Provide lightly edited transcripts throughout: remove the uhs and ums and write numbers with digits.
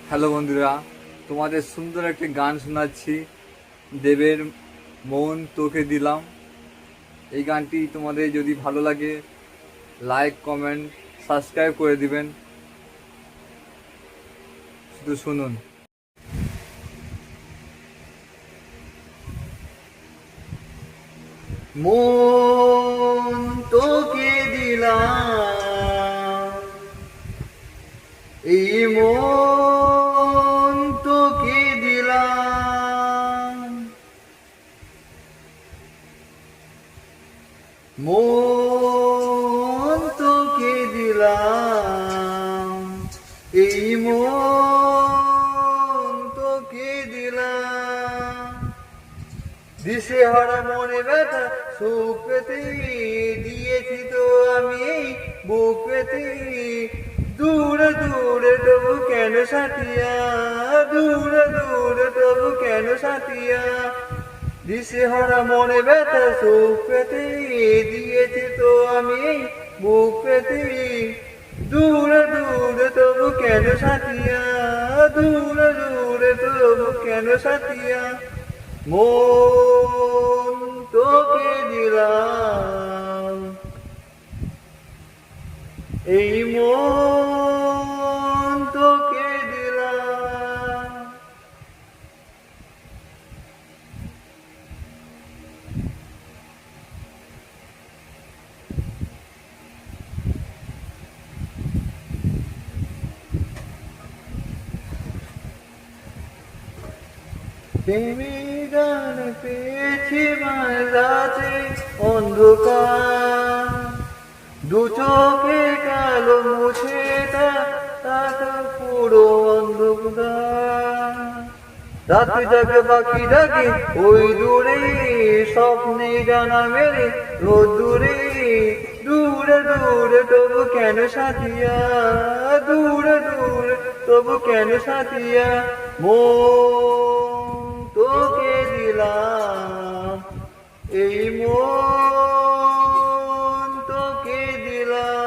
Hello বন্ধুরা, তোমাদের সুন্দর একটি গান শোনাচ্ছি। দেবের মন তোকে দিলাম। এই গানটি তোমাদের যদি ভালো লাগে লাইক কমেন্ট সাবস্ক্রাইব করে দিবেন। শুধু শুনুন। মন তোকে দিলাম, এই মন তোকে দিলাম, মন তোকে দিলাম, এই মন তোকে দিলাম। দিশেহারা মনে ব্যথা সুখ পেতে দিয়েছি তো আমি বুক পেতে। দূরে দূরে তবু কেন সাথিয়া, দূরে দূরে তবু কেন সাথিয়া। দিশেহারা মনে ব্যথা সুখ পেতে দিয়েছি তো আমি বুক পেতে। দূরে দূরে তবু কেন সাথিয়া, দূরে দূরে তবু কেন সাথিয়া। মন তোকে দিলাম, এই মন তোকে দিলাম। প্রেমের গান পেয়েছি মাঝরাতে অন্ধকার, দু চোখে কালো মুছে তাকা পুরো অন্ধকার। রাতে জাগে পাখি ডাকে ওই দূরে, স্বপ্নে জানা মেরে রোদ্দুরে। দূরে দূরে তবু কেন সাথিয়া, দূরে দূরে তবু কেন সাথিয়া। মন তোকে দিলাম, এই মন তোকে দিলাম।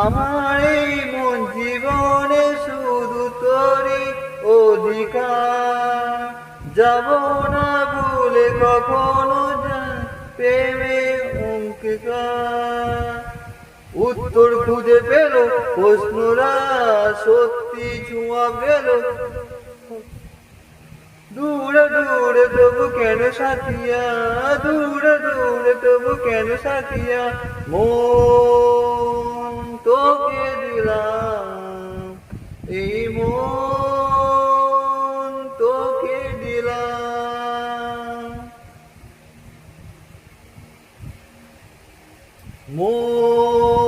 আমার এই মন জীবনে শুধু তোরই অধিকার। যাব না ভুলে কখনো প্রেমে অঙ্কিকার। উত্তর খুঁজে পেল প্রশ্নরা সত্যি ছোঁয়া গেল। দূরে দূরে তবু কেন সাথিয়া, দূরে দূরে তবু কেন সাথিয়া। মন তোকে দিলাম, এই মন তোকে দিলাম। মন